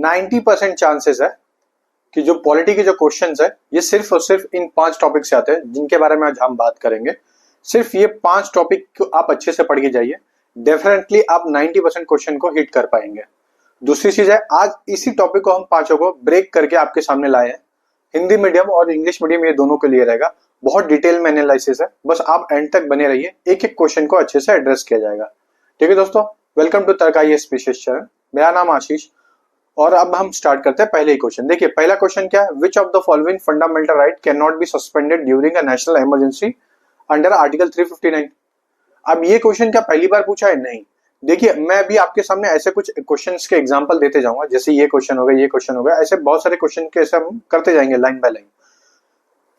90% chances है कि जो पॉलिटी के जो क्वेश्चंस है ये सिर्फ और सिर्फ इन 5 टॉपिक से आते हैं जिनके बारे में आज हम बात करेंगे। सिर्फ ये 5 टॉपिक को आप अच्छे से पढ़ के जाइए, डेफिनेटली आप 90% क्वेश्चन को हिट कर पाएंगे। दूसरी चीज है, आज इसी टॉपिक को हम पांचों को ब्रेक करके आपके सामने लाए हैं। हिंदी मीडियम और इंग्लिश मीडियम ये दोनों के लिए रहेगा। बहुत डिटेल में एनालिसिस है, बस आप एंड तक बने रहिए, एक एक क्वेश्चन को अच्छे से एड्रेस किया जाएगा। ठीक है दोस्तों, वेलकम टू तर्क आईएएस विशेष चैनल। मेरा नाम आशीष और अब हम स्टार्ट करते हैं पहले ही क्वेश्चन। देखिए पहला क्वेश्चन क्या है, which of the following fundamental right can not be suspended during a national emergency under article 359। अब ये क्वेश्चन क्या पहली बार पूछा है? नहीं। देखिए मैं अभी आपके सामने ऐसे कुछ क्वेश्चंस के एग्जांपल देते जाऊंगा, जैसे ये क्वेश्चन हो गया, ये क्वेश्चन हो गया, ऐसे बहुत सारे क्वेश्चन के ऐसे हम करते जाएंगे लाइन बाय लाइन।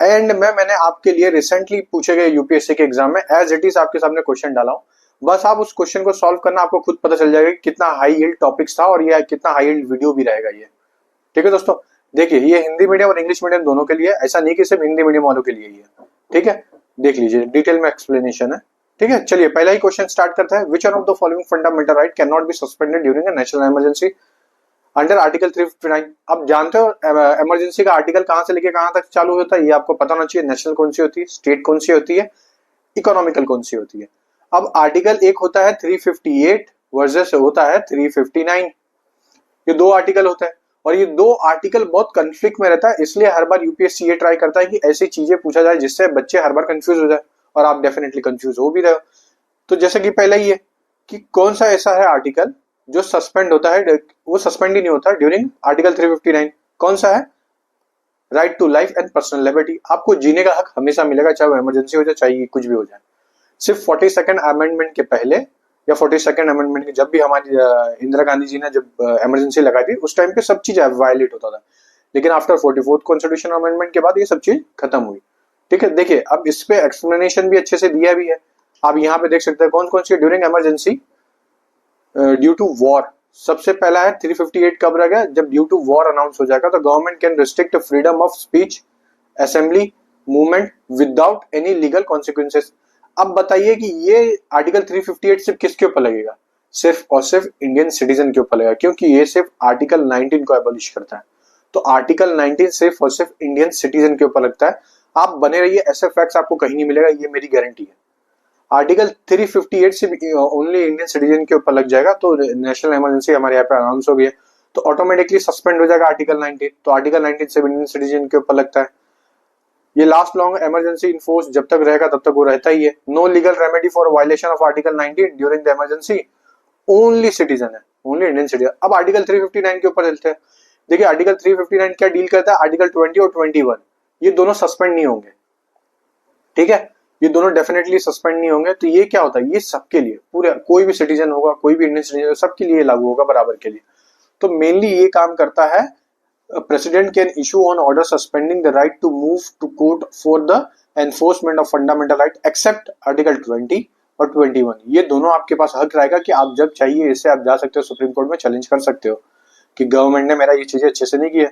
एंड मैंने आपके लिए रिसेंटली पूछे गए यूपीएससी के एग्जाम में एज इट इज आपके सामने क्वेश्चन डाला हूं। बस आप उस क्वेश्चन को सॉल्व करना, आपको खुद पता चल जाएगा कि कितना हाई यील्ड टॉपिक्स था और ये कितना हाई यील्ड वीडियो भी रहेगा ये। ठीक है दोस्तों, देखिए ये हिंदी मीडियम और इंग्लिश मीडियम दोनों के लिए, ऐसा नहीं कि सिर्फ हिंदी मीडियम वालों के लिए ही है। ठीक है, देख लीजिए डिटेल में एक्सप्लेनेशन है। ठीक है, चलिए पहला ही क्वेश्चन स्टार्ट करते हैं। विच one of the following fundamental right can not be suspended during a national emergency under article 359। अब जानते हो इमरजेंसी का आर्टिकल कहां से लेके कहां तक चालू होता है, ये आपको पता होना चाहिए। नेशनल कौन सी होती है, स्टेट कौन सी होती है, इकोनॉमिकल कौन सी होती है। अब आर्टिकल एक होता है 358 वर्सेस होता है 359। ये दो आर्टिकल होता है और ये दो आर्टिकल बहुत कंफ्लिक्ट में रहता है, इसलिए हर बार यूपीएससी ये ट्राई करता है कि ऐसी चीजें पूछा जाए जिससे बच्चे हर बार कंफ्यूज हो जाए, और आप डेफिनेटली कंफ्यूज हो भी रहे हो। तो जैसे कि पहले ही है कि कौन सा ऐसा है आर्टिकल जो सस्पेंड होता है, वो सस्पेंड ही नहीं होता ड्यूरिंग आर्टिकल 359। कौन सा है? Right to life and personal liberty. आपको जीने का हक हमेशा मिलेगा, चाहे वो इमरजेंसी हो जाए, चाहे कुछ भी हो जाए। सिर्फ 42nd अमेंडमेंट के पहले या 42nd अमेंडमेंट के जब भी हमारी इंदिरा गांधी जी ने जब इमरजेंसी लगाई थी, उस टाइम पे सब चीज वायलेट होता था, लेकिन आफ्टर 44th कॉन्स्टिट्यूशन अमेंडमेंट के बाद ये सब चीज खत्म हुई। ठीक है, देखिए अब इस पे एक्सप्लेनेशन भी अच्छे से दिया भी है। आप यहाँ पे देख सकते हैं कौन कौन सी during emergency due to war. सबसे पहला है 358 कब रहेगा, जब ड्यू टू वॉर अनाउंस हो जाएगा तो government can restrict freedom of speech, assembly, movement without any legal consequences. अब बताइए कि ये आर्टिकल 358 सिर्फ किसके ऊपर लगेगा? सिर्फ और सिर्फ इंडियन सिटीजन के ऊपर लगेगा, क्योंकि ये सिर्फ आर्टिकल 19 को एबॉलिश करता है। तो आर्टिकल 19 सिर्फ और सिर्फ इंडियन सिटीजन के ऊपर लगता है। आप बने रहिए, ऐसे फैक्ट्स आपको कहीं नहीं मिलेगा, ये मेरी गारंटी है। आर्टिकल 358 से ओनली इंडियन सिटीजन के ऊपर लग जाएगा, तो नेशनल इमरजेंसी हमारे यहाँ पे अनाउंस हो गई है, तो ऑटोमेटिकली सस्पेंड हो जाएगा आर्टिकल 19। तो आर्टिकल 19 से इंडियन सिटीजन के ऊपर लगता है। ये लास्ट लॉन्ग इमरजेंसी इन्फोर्स जब तक रहेगा तब तक वो रहता ही है। No legal remedy for violation of article 19 during the emergency, only citizen है, ओनली इंडियन सिटीजन। अब आर्टिकल 359 के ऊपर चलते हैं। देखिए आर्टिकल 359 क्या डील करता है, आर्टिकल 20 और 21 ये दोनों सस्पेंड नहीं होंगे। ठीक है, ये दोनों डेफिनेटली सस्पेंड नहीं होंगे। तो ये क्या होता है, ये सबके लिए, पूरे कोई भी सिटीजन होगा, कोई भी इंडियन सिटीजन, सबके लिए लागू होगा बराबर के लिए। तो मेनली ये काम करता है, President can issue an order suspending the right to move to court for the enforcement of fundamental right except Article 20 और 21। ये दोनों आपके पास हक रहेगा कि आप जब चाहिए इसे आप जा सकते हो, सुप्रीम कोर्ट में चैलेंज कर सकते हो कि गवर्नमेंट ने मेरा ये चीजें अच्छे से नहीं की है,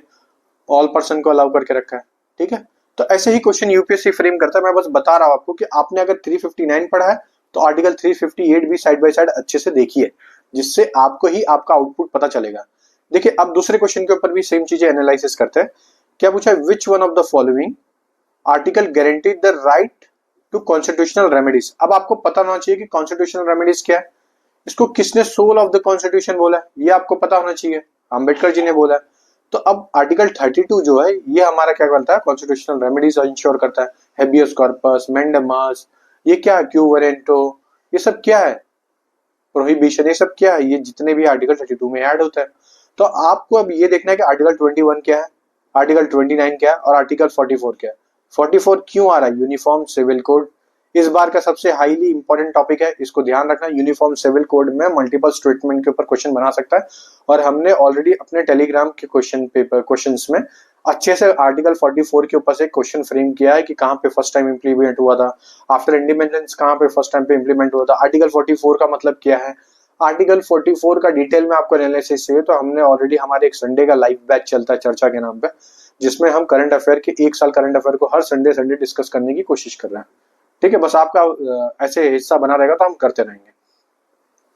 ऑल पर्सन को अलाउ करके रखा है। ठीक है, तो ऐसे ही क्वेश्चन यूपीएससी फ्रेम करता है। मैं बस बता रहा हूं आपको कि आपने अगर 359 पढ़ा है तो आर्टिकल 358 भी साइड बाय साइड अच्छे से देखिए, जिससे आपको ही आपका आउटपुट पता चलेगा। देखिए अब दूसरे क्वेश्चन के ऊपर भी सेम चीजें एनालिसिस करते हैं। क्या पूछा है, which one of the following article guaranteed the right to constitutional remedies. अब आपको पता होना चाहिए कि कॉन्स्टिट्यूशनल रेमेडीज क्या है, इसको किसने सोल ऑफ द कॉन्स्टिट्यूशन बोला है, ये आपको पता होना चाहिए, अम्बेडकर जी ने बोला है। तो अब आर्टिकल 32 जो है ये हमारा क्या करता है, कॉन्स्टिट्यूशनल रेमेडीज इंश्योर करता है। हेबियस कॉर्पस, मैंडेमस, ये क्या है, क्यू वारंटो, ये सब क्या है, प्रोहिबिशन, ये सब क्या है, ये जितने भी आर्टिकल 32 में ऐड होता है। तो आपको अब ये देखना है कि आर्टिकल 21 क्या है, आर्टिकल 29 क्या है और आर्टिकल 44 क्या है। 44 क्यों आ रहा है, यूनिफॉर्म सिविल कोड इस बार का सबसे हाईली इंपॉर्टेंट टॉपिक है, इसको ध्यान रखना। यूनिफॉर्म सिविल कोड में मल्टीपल स्टेटमेंट के ऊपर क्वेश्चन बना सकता है, और हमने ऑलरेडी अपने टेलीग्राम के क्वेश्चंस में अच्छे से आर्टिकल 44 के ऊपर से क्वेश्चन फ्रेम किया है कि कहाँ पे फर्स्ट टाइम इंप्लीमेंट हुआ था, आफ्टर इंडिपेंडेंस कहाँ पे फर्स्ट टाइम पे इंप्लीमेंट हुआ था, आर्टिकल 44 का मतलब क्या है। आर्टिकल 44 का डिटेल में आपको एनालिसिस चाहिए तो हमने ऑलरेडी हमारे एक संडे का लाइव बैच चलता है चर्चा के नाम पे, जिसमें हम करंट अफेयर के एक साल करंट अफेयर को हर संडे डिस्कस करने की कोशिश कर रहे हैं। ठीक है, बस आपका ऐसे हिस्सा बना रहेगा तो हम करते रहेंगे।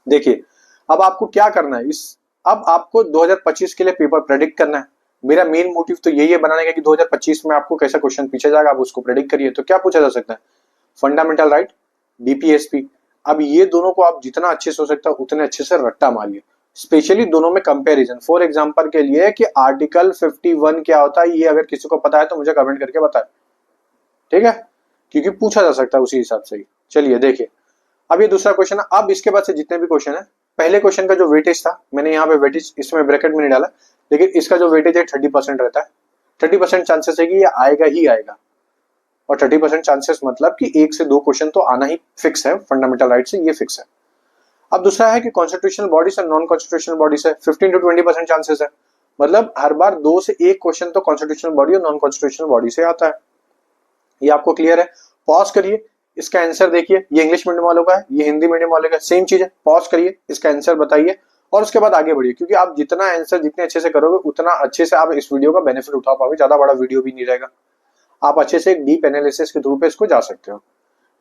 देखिए अब आपको क्या करना है, इस अब आपको 2025 के लिए पेपर प्रेडिक्ट करना है। मेरा मेन मोटिव तो यही है बनाने का कि 2025 में आपको कैसा क्वेश्चन पूछा जाएगा, आप उसको प्रेडिक्ट करिए। तो क्या पूछा जा सकता है, फंडामेंटल राइट, डीपीएसपी। अब ये दोनों को आप जितना अच्छे से हो सकता है उतने अच्छे से रट्टा मारिए, स्पेशली दोनों में कंपैरिजन। फॉर एग्जांपल के लिए कि आर्टिकल 51 क्या होता है, ये अगर किसी को पता है तो मुझे कमेंट करके बताए, ठीक है, क्योंकि पूछा जा सकता है उसी हिसाब से ही। चलिए देखिए, अब ये दूसरा क्वेश्चन है। अब इसके बाद से जितने भी क्वेश्चन है, पहले क्वेश्चन का जो वेटेज था, मैंने यहाँ पे वेटेज इसमें ब्रैकेट में नहीं डाला, लेकिन इसका जो वेटेज है 30% रहता है। 30% चांसेस है कि ये आएगा ही आएगा, और 30% चांसेस मतलब कि 1 से 2 क्वेश्चन तो आना ही फिक्स है, फंडामेंटल राइट से ये फिक्स है। अब दूसरा है कि कॉन्स्टिट्यूशनल बॉडी से नॉन कॉन्स्टिट्यूशनल बॉडी से 15 to 20% चांसेस है, मतलब हर बार 2 से 1 क्वेश्चन तो कॉन्स्टिट्यूशनल बॉडी और नॉन कॉन्स्टिट्यूशनल बॉडी से आता है। ये आपको क्लियर है? पॉज करिए, इसका आंसर देखिए। ये इंग्लिश मीडियम वालों का है, ये हिंदी मीडियम वालों का, सेम चीज है। पॉज करिए, इसका आंसर बताइए और उसके बाद आगे बढ़िए, क्योंकि आप जितना आंसर जितने अच्छे से करोगे उतना अच्छे से आप इस वीडियो का बेनिफिट उठा पाओगे। ज्यादा बड़ा वीडियो भी नहीं रहेगा, आप अच्छे से एक डीप एनालिसिस के थ्रू पे इसको जा सकते हो,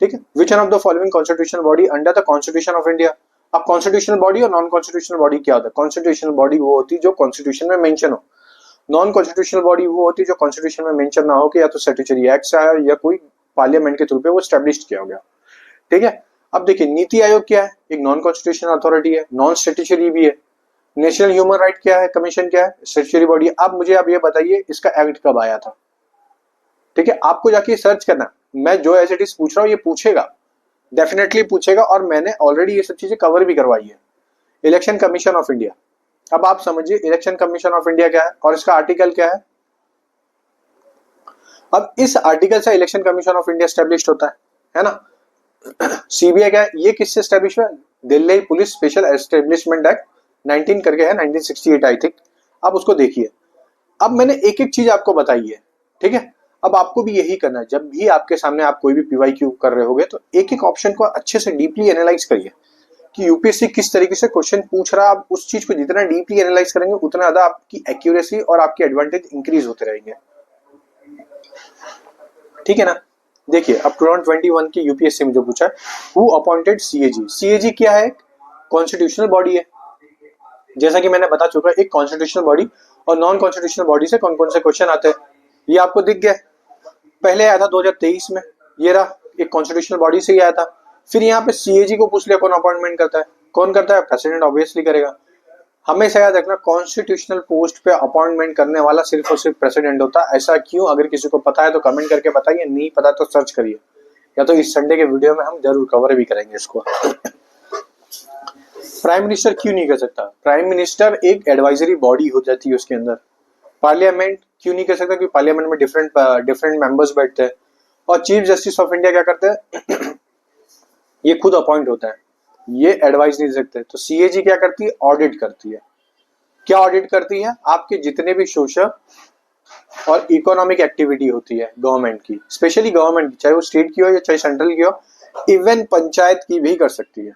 ठीक है। Which one of the following constitutional body under the constitution of India. अब कॉन्स्टिट्यूशनल बॉडी और नॉन कॉन्स्टिट्यूशनल बॉडी क्या होता है? कॉन्स्टिट्यूशनल बॉडी वो होती है जो कॉन्स्टिट्यूशन में मेंशन हो, नॉन कॉन्स्टिट्यूशनल बॉडी वो होती है जो कॉन्स्टिट्यूशन में मेंशन ना हो कि या तो स्टैट्यूटरी एक्ट से है या कोई पार्लियामेंट के थ्रू पे वो स्टैब्लिश किया हो गया, ठीक है। अब देखिए, नीति आयोग क्या है? एक नॉन कॉन्स्टिट्यूशनल अथॉरिटी है, नॉन स्टैट्यूटरी भी है। नेशनल ह्यूमन राइट क्या है? कमीशन क्या है? Statutory body. अब मुझे आप ये बताइए इसका एक्ट कब आया था, ठीक है। आपको जाके सर्च करना, मैं जो एज इट इज पूछ रहा हूँ ये पूछेगा, डेफिनेटली पूछेगा, और मैंने ऑलरेडी ये सब चीजें कवर भी करवाई है। Election commission of India. अब आप समझिए इलेक्शन कमीशन ऑफ इंडिया क्या है और इसका आर्टिकल क्या है। अब इस आर्टिकल से election commission of India established होता है ना। सीबीआई क्या है? ये किससे स्टैब्लिश हुआ? Delhi police special establishment act 19 करके है, 1968 आई थिंक। आप उसको देखिए। अब मैंने एक एक चीज आपको बताई है, ठीक है। अब आपको भी यही करना है, जब भी आपके सामने आप कोई भी पीवाईक्यू कर रहे होगे तो एक एक ऑप्शन को अच्छे से डीपली एनालाइज करिए कि यूपीएससी किस तरीके से क्वेश्चन पूछ रहा है। आप उस चीज को जितना डीपली एनालाइज करेंगे उतना ज्यादा आपकी एक्यूरेसी और आपकी एडवांटेज इंक्रीज होते रहेंगे, ठीक है ना। देखिए, अब 2021 की यूपीएससी में जो पूछा है, हु अपॉइंटेड सीएजी। सीएजी क्या है? कॉन्स्टिट्यूशनल बॉडी है, जैसा कि मैंने बता चुका है। एक कॉन्स्टिट्यूशनल बॉडी और नॉन कॉन्स्टिट्यूशनल बॉडी से कौन कौन से क्वेश्चन आते हैं ये आपको दिख गया। पहले आया था 2023 में, ये रहा, एक कॉन्स्टिट्यूशनल बॉडी से ही आया था। फिर यहाँ पे सीएजी को पूछ लिया कौन अपॉइंटमेंट करता है, कौन करता है? प्रेसिडेंट ऑब्वियसली करेगा। हमेशा याद रखना, कॉन्स्टिट्यूशनल पोस्ट पे अपॉइंटमेंट करने वाला सिर्फ और सिर्फ प्रेसिडेंट होता है। ऐसा क्यों? अगर किसी को पता है तो कमेंट करके बताइए, नहीं पता तो सर्च करिए, या तो इस संडे के वीडियो में हम जरूर कवर भी करेंगे इसको। प्राइम मिनिस्टर क्यों नहीं कर सकता? प्राइम मिनिस्टर एक एडवाइजरी बॉडी हो जाती है उसके अंदर। पार्लियामेंट क्यों नहीं कर सकता? क्योंकि पार्लियामेंट में डिफरेंट मेंबर्स बैठते हैं। और चीफ जस्टिस ऑफ इंडिया क्या करते हैं? ये खुद अपॉइंट होता है, ये एडवाइस नहीं दे सकते। तो सीएजी क्या करती है? ऑडिट करती है। क्या ऑडिट करती है? आपके जितने भी सोशल और इकोनॉमिक एक्टिविटी होती है गवर्नमेंट की, स्पेशली गवर्नमेंट की, चाहे वो स्टेट की हो या चाहे सेंट्रल की हो, इवन पंचायत की भी कर सकती है,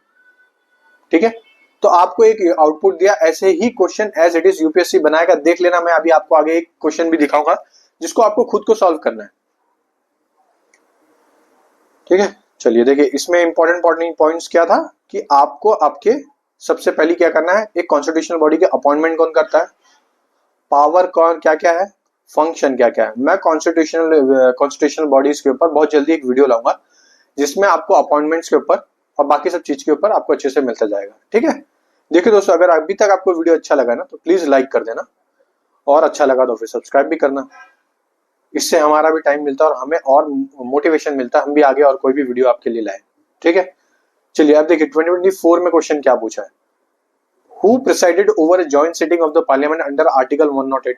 ठीक है। तो आपको एक आउटपुट दिया, ऐसे ही question as it is UPSC बनाएगा, देख लेना। मैं अभी आपको आगे एक क्वेश्चन भी दिखाऊंगा जिसको आपको खुद को सॉल्व करना है, ठीक है। चलिए देखिए, इसमें इंपॉर्टेंट पॉइंट्स क्या था कि आपको आपके सबसे पहले क्या करना है, एक कॉन्स्टिट्यूशनल बॉडी के अपॉइंटमेंट कौन करता है, पावर कौन क्या क्या है, फंक्शन क्या क्या है। मैं कॉन्स्टिट्यूशनल बॉडीज के ऊपर बहुत जल्दी एक वीडियो लाऊंगा जिसमें आपको अपॉइंटमेंट्स के ऊपर और बाकी सब चीज के ऊपर आपको अच्छे से मिलता जाएगा, ठीक है। देखिए दोस्तों, अगर अभी तक आपको वीडियो अच्छा लगा ना तो प्लीज लाइक कर देना, और अच्छा लगा तो फिर सब्सक्राइब भी करना। इससे हमारा भी टाइम मिलता है और हमें और मोटिवेशन मिलता है, हम भी आगे और कोई भी वीडियो आपके लिए लाए, ठीक है। चलिए अब देखिए 2024 में क्वेश्चन क्या पूछा है। Who presided over joint sitting of the parliament under article 108।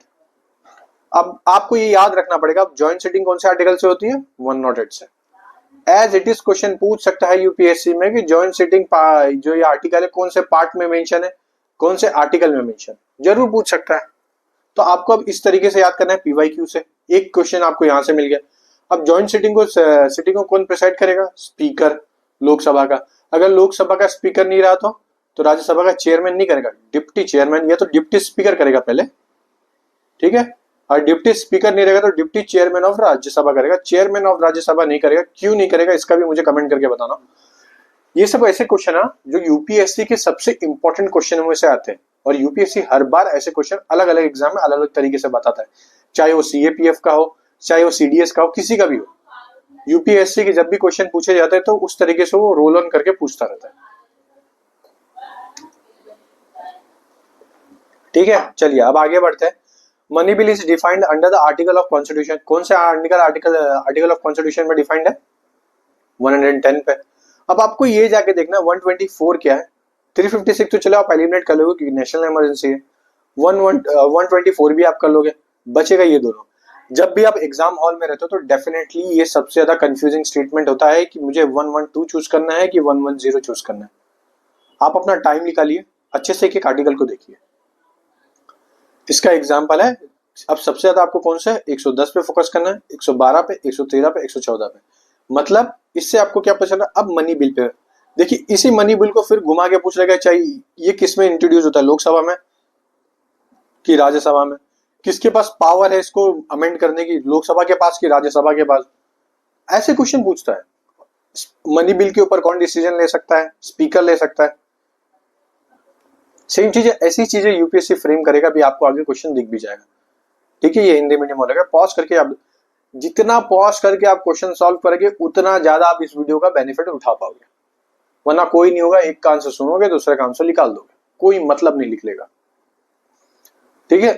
अब आपको ये याद रखना पड़ेगा, जॉइंट सिटिंग कौन से आर्टिकल से होती है? 108 से। एज इट इज क्वेश्चन पूछ सकता है यूपीएससी में कि जॉइंट सिटिंग जो ये आर्टिकल है कौन से पार्ट में मेंशन है, कौन से आर्टिकल में मेंशन, जरूर पूछ सकता है। तो आपको अब इस तरीके से याद करना है पीवाईक्यू से। एक क्वेश्चन आपको यहां से मिल गया। अब जॉइंट सिटिंग को कौन प्रिसाइड करेगा? स्पीकर लोकसभा का। अगर लोकसभा का स्पीकर नहीं रहा तो राज्यसभा का चेयरमैन नहीं करेगा, डिप्टी चेयरमैन या तो डिप्टी स्पीकर करेगा पहले, ठीक है। और डिप्टी स्पीकर नहीं रहेगा तो डिप्टी चेयरमैन ऑफ राज्यसभा करेगा। चेयरमैन ऑफ राज्यसभा नहीं करेगा, क्यों नहीं करेगा इसका भी मुझे कमेंट करके बताना। ये सब ऐसे क्वेश्चन है जो यूपीएससी के सबसे इंपॉर्टेंट क्वेश्चन में से आते हैं। और यूपीएससी हर बार ऐसे क्वेश्चन अलग अलग एग्जाम में अलग अलग तरीके से बताता है, चाहे वो सीएपीएफ का हो, चाहे वो सीडीएस का हो, किसी का भी हो। यूपीएससी के जब भी क्वेश्चन पूछे जाते हैं तो उस तरीके से वो रोल ऑन करके पूछता रहता है। ठीक है, चलिए अब आगे बढ़ते हैं। Money bill is defined under the article of constitution. कौन से आर्टिकल ऑफ कॉन्स्टिट्यूशन में डिफाइंड है? 110 पे। अब आपको ये जाके देखना 124 क्या है। 356 तो चलो आप एलिमिनेट कर लोगे क्योंकि नेशनल इमरजेंसी है। 124 भी आप कर लोगे, बचेगा ये दोनों। जब भी आप एग्जाम हॉल में रहते हो तो डेफिनेटली ये सबसे ज्यादा कंफ्यूजिंग स्टेटमेंट होता है कि मुझे 112 चूज करना है कि 110 चूज करना है। आप अपना टाइम निकालिए, अच्छे से एक आर्टिकल को देखिए। इसका एग्जाम्पल है, अब सबसे ज्यादा आपको कौन सा है? 110 पे फोकस करना है, 112 पे, 113 पे, 114 पे। मतलब इससे आपको क्या पता चला? अब मनी बिल पे देखिए, इसी मनी बिल को फिर घुमा के पूछ लेगा चाहे ये किस में इंट्रोड्यूस होता है, लोकसभा में कि राज्यसभा में? किसके पास पावर है इसको अमेंड करने की, लोकसभा के पास कि राज्यसभा के पास? ऐसे क्वेश्चन पूछता है। मनी बिल के ऊपर कौन डिसीजन ले सकता है? स्पीकर ले सकता है। सेम चीजें, ऐसी चीजें यूपीएससी फ्रेम करेगा, भी आपको आगे क्वेश्चन दिख भी जाएगा। ठीक है, ये हिंदी मीडियम हो जाएगा। पॉज करके आप जितना पॉज करके आप क्वेश्चन सॉल्व करेंगे उतना ज्यादा आप इस वीडियो का बेनिफिट उठा पाओगे, वरना कोई नहीं होगा। एक कान से सुनोगे, दूसरे कान से निकाल दोगे, कोई मतलब नहीं निकलेगा। ठीक है,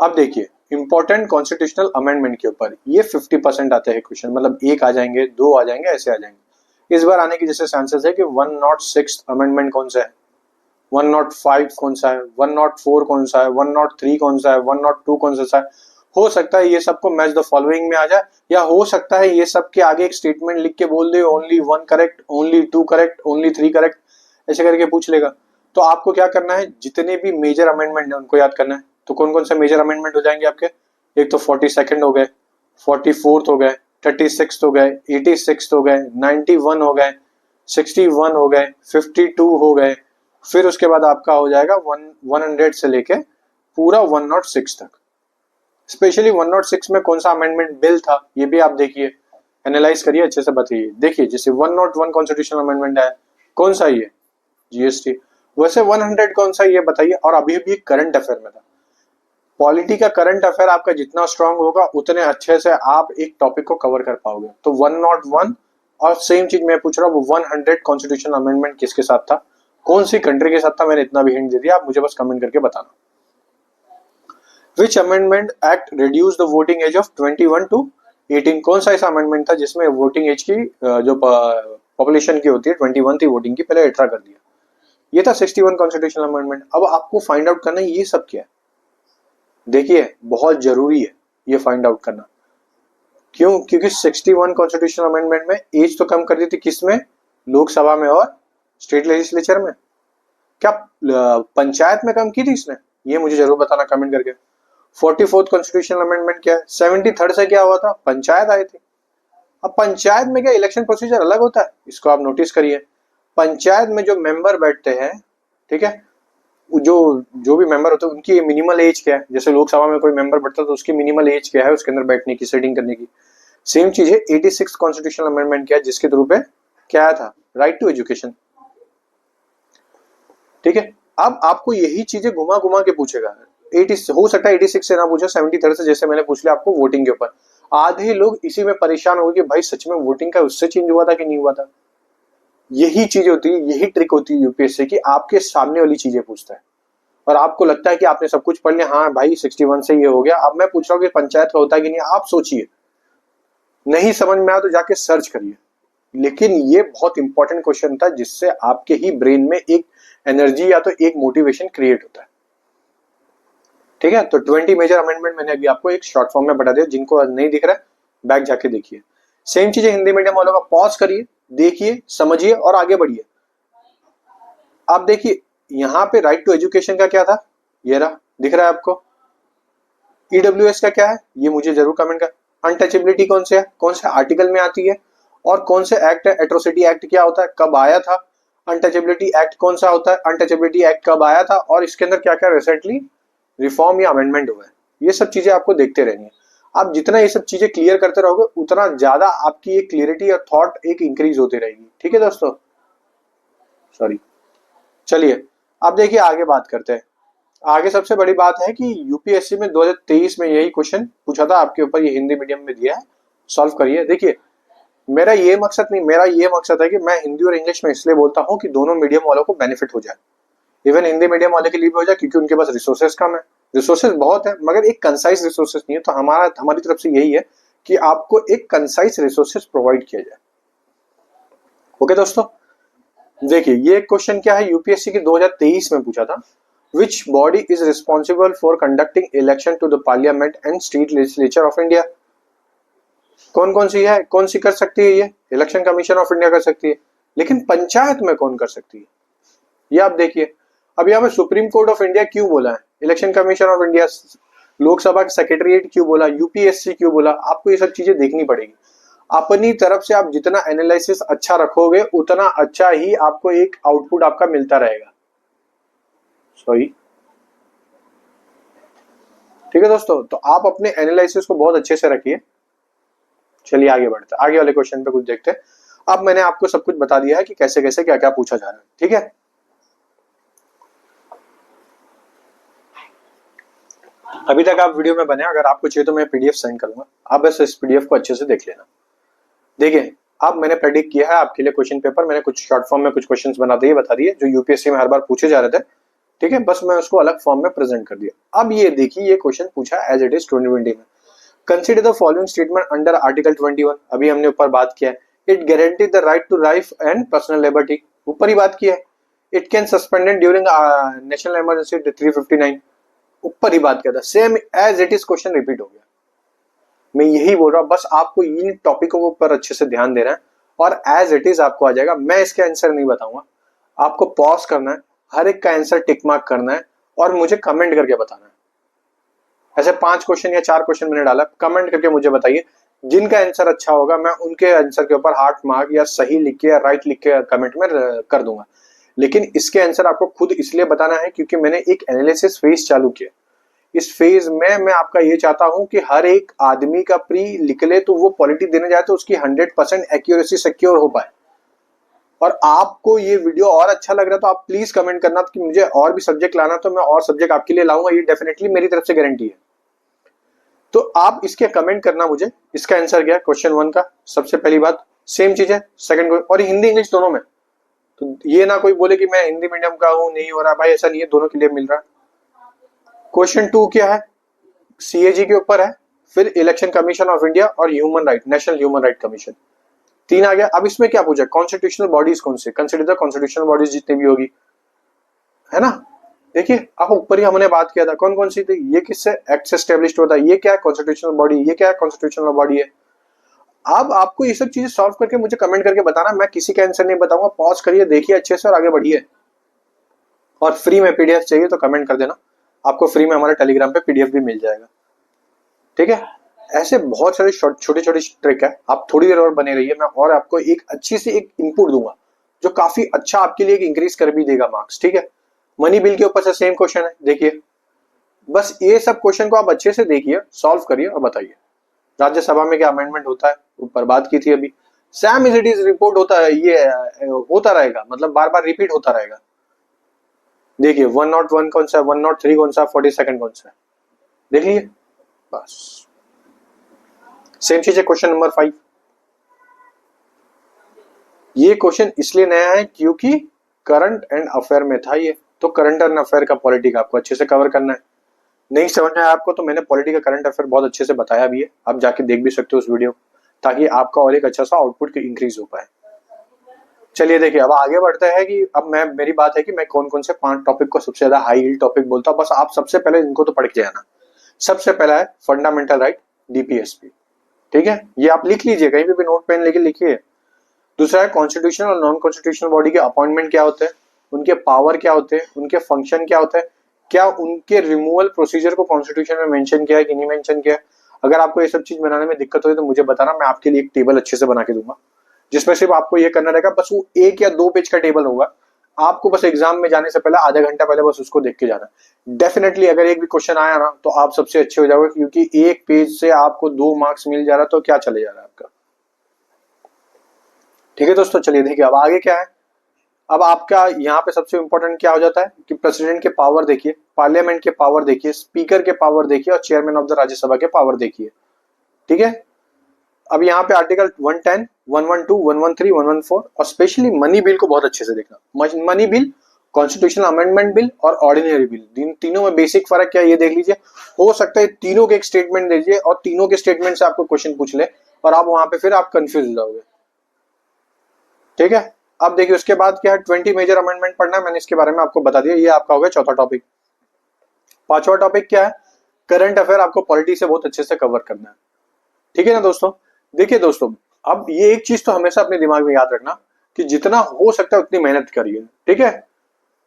अब देखिए इंपॉर्टेंट कॉन्स्टिट्यूशनल अमेंडमेंट के ऊपर ये 50% आते हैं क्वेश्चन, मतलब 1 आ जाएंगे, 2 आ जाएंगे, ऐसे आ जाएंगे। इस बार आने की जैसे चांसेस है कि 106 अमेंडमेंट कौन सा है, 105 कौन सा है, 104 कौन सा है, 103 कौन सा है, 102 कौन सा है। हो सकता है ये सबको मैच द फॉलोइंग में आ जाए, या हो सकता है ये सब के आगे एक स्टेटमेंट लिख के बोल they only 1 correct, only 2 correct, only 3 correct, ऐसे करके पूछ लेगा। तो आपको क्या करना है, जितने भी मेजर अमेंडमेंट है उनको याद करना है। तो कौन कौन से मेजर अमेंडमेंट हो जाएंगे आपके? एक तो 42nd हो गए, 44th हो गए, 36th हो गए, 86th हो गए, 91 हो गए, 61 हो गए, 52 हो गए। फिर उसके बाद आपका हो जाएगा 100 से लेके पूरा 106 तक। स्पेशली 106 में कौन सा अमेंडमेंट बिल था ये भी आप देखिए, एनालाइज करिए, अच्छे से बताइए। देखिए जैसे 101 कॉन्स्टिट्यूशनल अमेंडमेंट है, कौन सा ये? जीएसटी। वैसे 100 कौन सा ये बताइए। और अभी भी करंट अफेयर में था। पॉलिटी का करंट अफेयर आपका जितना स्ट्रांग होगा उतने अच्छे से आप एक टॉपिक को कवर कर पाओगे। तो 101 और सेम चीज मैं पूछ रहा हूँ 100 कॉन्स्टिट्यूशनल अमेंडमेंट किसके साथ था, कौन सी कंट्री के साथ था? मैंने इतना भी हिंट दे दिया, आप मुझे बस कमेंट करके बताना। Which amendment act reduced the voting age of 21 to 18? कौन सा ऐसा अमेंडमेंट था जिसमें वोटिंग एज की जो पॉपुलेशन की होती है 21 थी वोटिंग की, पहले 18 कर दिया। ये था 61 कॉन्स्टिट्यूशनल अमेंडमेंट। अब आपको फाइंड आउट करना है ये सब क्या है। देखिए बहुत जरूरी है ये फाइंड आउट करना। क्यों? क्योंकि 61 कॉन्स्टिट्यूशनल अमेंडमेंट में एज तो कम कर दी थी, किसमें? लोकसभा में और स्टेट लेजिस्लेचर में। क्या पंचायत में कम की थी इसने? ये मुझे जरूर बताना कमेंट करके। 44th कॉन्स्टिट्यूशनल अमेंडमेंट क्या है? 73rd से क्या हुआ था? पंचायत आई थी। अब पंचायत में क्या इलेक्शन प्रोसीजर अलग होता है, इसको आप नोटिस करिए। पंचायत में जो मेंबर बैठते हैं, ठीक है, जो भी मेंबर होते हैं उनकी मिनिमल एज क्या है? जैसे लोकसभा में कोई मेंबर बैठता है तो उसकी मिनिमल एज क्या है उसके अंदर बैठने की, सेटिंग करने की। सेम चीज है 86 कॉन्स्टिट्यूशनल अमेंडमेंट क्या है, जिसके थ्रू पे क्या आया था? Right to education. ठीक है, अब आपको यही चीजें घुमा घुमा के पूछेगा। 80 हो सकता है 86 से ना पूछे, 73rd से जैसे मैंने पूछ लिया आपको वोटिंग के ऊपर। आधे लोग इसी में परेशान हो गए भाई सच में वोटिंग का उससे चेंज हुआ था कि नहीं हुआ था। यही चीज होती है, यही ट्रिक होती है यूपीएससी की, आपके सामने वाली चीजें पूछता है और आपको लगता है कि आपने सब कुछ पढ़ लिया, हाँ भाई 61 से ये हो गया। अब मैं पूछ रहा हूँ कि पंचायत का होता है कि नहीं, आप सोचिए। नहीं समझ में आया तो जाके सर्च करिए। लेकिन ये बहुत इंपॉर्टेंट क्वेश्चन था जिससे आपके ही ब्रेन में एक एनर्जी या तो एक मोटिवेशन क्रिएट होता है। ठीक है, तो 20 मेजर अमेंडमेंट मैंने अभी आपको एक शॉर्ट फॉर्म में बता दिया, जिनको नहीं दिख रहा है बैक जाके देखिए। सेम चीजें हिंदी मीडियम वालों का, पॉज करिए, देखिए, समझिए और आगे बढ़िए। आप देखिए यहाँ पे राइट टू एजुकेशन का क्या था, ये रहा, दिख रहा है आपको। ईडब्ल्यूएस का क्या है ये मुझे जरूर कमेंट कर। अनटचेबिलिटी कौन से है, कौन से आर्टिकल में आती है, और कौन से एक्ट है, एट्रोसिटी एक्ट क्या होता है, कब आया था, अनटचेबिलिटी एक्ट कौन सा होता है, अनटचेबिलिटी एक्ट कब आया था, और इसके अंदर क्या क्या रिसेंटली रिफॉर्म या अमेंडमेंट हुआ है। ये सब चीजें आपको देखते रहनी है। आप जितना ये सब चीजें क्लियर करते रहोगे उतना ज्यादा आपकी एक क्लियरिटी और थॉट एक इंक्रीज होती रहेगी। ठीक है दोस्तों, सॉरी, चलिए अब देखिए आगे बात करते हैं। आगे सबसे बड़ी बात है कि यूपीएससी में 2023 में यही क्वेश्चन पूछा था आपके ऊपर, ये हिंदी मीडियम में दिया है, सॉल्व करिए। देखिए मेरा ये मकसद नहीं, मेरा ये मकसद है कि मैं हिंदी और इंग्लिश में इसलिए बोलता हूँ कि दोनों मीडियम वालों को बेनिफिट हो जाए। इवन हिंदी मीडियम वाले के लिए भी हो जाए, क्योंकि उनके पास रिसोर्सेज कम है, रिसोर्सेज बहुत है मगर एक कंसाइज रिसोर्सेज नहीं है। तो हमारी तरफ से यही है कि आपको एक कंसाइज रिसोर्सेज प्रोवाइड किया जाए। ओके दोस्तों, देखिए ये क्वेश्चन क्या है, यूपीएससी के 2023 में पूछा था। Which body is responsible for conducting election to the parliament and state legislature of India? कौन कौन सी है, कौन सी कर सकती है? ये इलेक्शन कमीशन ऑफ इंडिया कर सकती है, लेकिन पंचायत में कौन कर सकती है? ये आप देखिए। अब यहाँ पे सुप्रीम कोर्ट ऑफ इंडिया क्यों बोला है, election commission of India, Lok Sabha का सेक्रेटरीट क्यों बोला, यूपीएससी क्यों बोला? आपको ये सब चीजें देखनी पड़ेगी। अपनी तरफ से आप जितना एनालिसिस अच्छा रखोगे उतना अच्छा ही आपको एक आउटपुट आपका मिलता रहेगा। सॉरी, ठीक है दोस्तों, तो आप अपने एनालिसिस को बहुत अच्छे से रखिए। चलिए आगे बढ़ते हैं, आगे वाले क्वेश्चन पे कुछ देखते हैं। अब मैंने आपको सब कुछ बता दिया है कि कैसे कैसे क्या क्या पूछा जा रहा है, ठीक है। अभी तक आप वीडियो में बने, अगर आपको चाहिए तो मैं पीडीएफ सेंड करूंगा, आप बस इस पीडीएफ को अच्छे से देख लेना। देखिए अब मैंने प्रेडिक्ट किया है आपके लिए क्वेश्चन पेपर, मैंने कुछ शॉर्ट फॉर्म में कुछ क्वेश्चंस बता दिए जो यूपीएससी में हर बार पूछे जा रहे थे, ठीक है, बस मैं उसको अलग फॉर्म में प्रेजेंट कर दिया। अब ये देखिए, ये क्वेश्चन पूछा एज इट इज 2020 में। Consider the following statement under article 21, अभी हमने ऊपर बात किया है। It guarantee the right to life and personal liberty, ऊपर ही बात किया है। It can suspended during national emergency 359, ऊपर ही बात किया था। Same as it is question repeat हो गया। मैं यही बोल रहा हूँ, बस आपको इन टॉपिकों के ऊपर अच्छे से ध्यान देना है और एज इट इज आपको आ जाएगा। मैं इसके आंसर नहीं बताऊंगा, आपको पॉज करना है, हर एक का आंसर टिक मार्क करना है और मुझे कमेंट करके बताना है। ऐसे 5 क्वेश्चन या 4 क्वेश्चन मैंने डाला, कमेंट करके मुझे बताइए। जिनका आंसर अच्छा होगा मैं उनके आंसर के ऊपर हार्ट मार्क या सही लिख के या राइट लिख के कमेंट में कर दूंगा। लेकिन इसके आंसर आपको खुद इसलिए बताना है क्योंकि मैंने एक एनालिसिस फेज चालू किया। इस फेज में मैं आपका ये चाहता हूं कि हर एक आदमी का प्री लिख ले, तो वो पॉलिटी देने जाए तो उसकी 100% एक्यूरेसी सिक्योर हो पाए। और आपको ये वीडियो और अच्छा लग रहा है तो आप प्लीज कमेंट करना कि मुझे और भी सब्जेक्ट लाना, तो मैं और सब्जेक्ट आपके लिए लाऊंगा, ये डेफिनेटली मेरी तरफ से गारंटी है। तो आप इसके कमेंट करना मुझे, इसका आंसर क्या है क्वेश्चन 1 का। सबसे पहली बात सेम चीज है सेकंड, और हिंदी इंग्लिश दोनों में। तो ये ना कोई बोले कि मैं हिंदी मीडियम का हूं नहीं हो रहा, भाई ऐसा नहीं है, दोनों के लिए मिल रहा है। क्वेश्चन 2 क्या है, सीएजी के ऊपर है, फिर इलेक्शन कमीशन ऑफ इंडिया और human right, national human right commission. 3 आ गया। अब इसमें क्या पूछा, कॉन्स्टिट्यूशनल बॉडीज कौन से, कंसिडर द कॉन्स्टिट्यूशनल बॉडीज जितनी भी होगी, है ना। देखिए अब ऊपर ही हमने बात किया था कौन कौन सी थी, ये किससे एक्ट से एस्टेब्लिश्ड होता है, ये क्या है कॉन्स्टिट्यूशनल बॉडी, ये क्या है कॉन्स्टिट्यूशनल बॉडी है। अब आपको ये सब चीजें सॉल्व करके मुझे कमेंट करके बताना, मैं किसी का आंसर नहीं बताऊंगा। पॉज करिए, देखिए अच्छे से और आगे बढ़िए। और फ्री में पीडीएफ चाहिए तो कमेंट कर देना, आपको फ्री में हमारे टेलीग्राम पे पीडीएफ भी मिल जाएगा, ठीक है। ऐसे बहुत सारे छोटे छोटे ट्रिक है, आप थोड़ी देर और बने रहिए, मैं और आपको एक अच्छी सी एक इनपुट दूंगा जो काफी अच्छा आपके लिए इंक्रीज कर भी देगा मार्क्स, ठीक है। मनी बिल के ऊपर से सेम क्वेश्चन है, देखिए बस ये सब क्वेश्चन को आप अच्छे से देखिए, सॉल्व करिए और बताइए। राज्यसभा में क्या अमेंडमेंट होता है, ऊपर बात की थी अभी। Sam is it is report होता है, ये होता रहेगा, मतलब बार बार रिपीट होता रहेगा। देखिए 101 कौन सा, 103 कौन सा, 42 कौन सा, देख लीजिए बस। सेम चीज है क्वेश्चन नंबर 5। ये क्वेश्चन इसलिए नया है क्योंकि करंट एंड अफेयर में था ये, तो करंट एंड अफेयर का पॉलिटी का आपको अच्छे से कवर करना है। नहीं समझ में आया आपको तो मैंने पॉलिटी का करंट अफेयर बहुत अच्छे से बताया भी है, आप जाके देख भी सकते हो उस वीडियो, ताकि आपका और एक अच्छा सा आउटपुट इंक्रीज हो पाए। चलिए देखिए अब आगे बढ़ते हैं कि अब मेरी बात है कि मैं कौन कौन से 5 टॉपिक को सबसे ज्यादा हाई यील्ड टॉपिक बोलता हूँ, बस आप सबसे पहले इनको तो पढ़ के जाना। सबसे पहला है फंडामेंटल राइट, डीपीएसपी, ठीक है, ये आप लिख लीजिए, कहीं भी नोट पेन लेके लिखिए। दूसरा है कॉन्स्टिट्यूशनल और नॉन कॉन्स्टिट्यूशनल बॉडी के अपॉइंटमेंट क्या होते हैं, उनके पावर क्या होते हैं, उनके फंक्शन क्या होते हैं, क्या उनके रिमूवल प्रोसीजर को कॉन्स्टिट्यूशन में मेंशन किया है कि नहीं मेंशन किया है। अगर आपको ये सब चीज बनाने में दिक्कत हो तो मुझे बताना, मैं आपके लिए एक टेबल अच्छे से बना के दूंगा, जिसमें सिर्फ आपको ये करना रहेगा, बस वो 1 या 2 पेज का टेबल होगा, आपको बस एग्जाम में जाने से पहले आधा घंटा पहले बस उसको देख के जाना। डेफिनेटली अगर एक भी क्वेश्चन आया ना तो आप सबसे अच्छे हो जाओगे, क्योंकि एक पेज से आपको 2 मार्क्स मिल जा रहा तो क्या चले जा रहा है आपका, ठीक है दोस्तों। चलिए देखिए अब आगे क्या है, अब आपका यहाँ पे सबसे इंपॉर्टेंट क्या हो जाता है कि प्रेसिडेंट के पावर देखिए, पार्लियामेंट के पावर देखिए, स्पीकर के पावर देखिए और चेयरमैन ऑफ द राज्यसभा के पावर देखिए। ठीक है, अब यहाँ पे आर्टिकल 110, 112, 113, 114 और स्पेशली मनी बिल को बहुत अच्छे से देखना। Money bill, constitutional amendment bill और ऑर्डिनरी बिल, तीनों में बेसिक फर्क क्या है ये देख लीजिए। हो सकता है तीनों के एक स्टेटमेंट दीजिए और तीनों के स्टेटमेंट से आपको क्वेश्चन पूछ ले और आप वहां पे फिर आप कंफ्यूज हो जाओगे। ठीक है, अब देखिए उसके बाद क्या है, 20 मेजर अमेंडमेंट पढ़ना है, मैंने इसके बारे में आपको बता दिया, ये आपका हो गया चौथा टॉपिक। पांचवा टॉपिक क्या है, करंट अफेयर आपको पॉलिटी से बहुत अच्छे से कवर करना है। ठीक है ना दोस्तों। देखिए दोस्तों, अब ये एक चीज तो हमेशा अपने दिमाग में याद रखना कि जितना हो सकता है उतनी मेहनत करिए। ठीक है,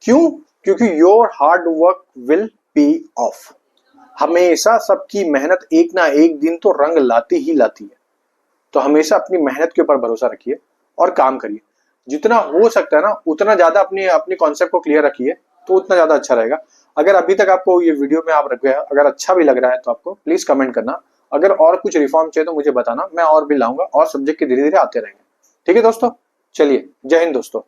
क्यों? क्योंकि your hard work will pay of. हमेशा सबकी मेहनत एक ना एक दिन तो रंग लाती ही लाती है। तो हमेशा अपनी मेहनत के ऊपर भरोसा रखिए और काम करिए। जितना हो सकता है ना उतना ज्यादा अपनी अपनी कॉन्सेप्ट को क्लियर रखिए, तो उतना ज्यादा अच्छा रहेगा। अगर अभी तक आपको ये वीडियो में आप रख गए, अगर अच्छा भी लग रहा है तो आपको प्लीज कमेंट करना। अगर और कुछ रिफॉर्म चाहिए तो मुझे बताना, मैं और भी लाऊंगा और सब्जेक्ट के धीरे धीरे आते रहेंगे। ठीक है दोस्तों, चलिए जय हिंद दोस्तों।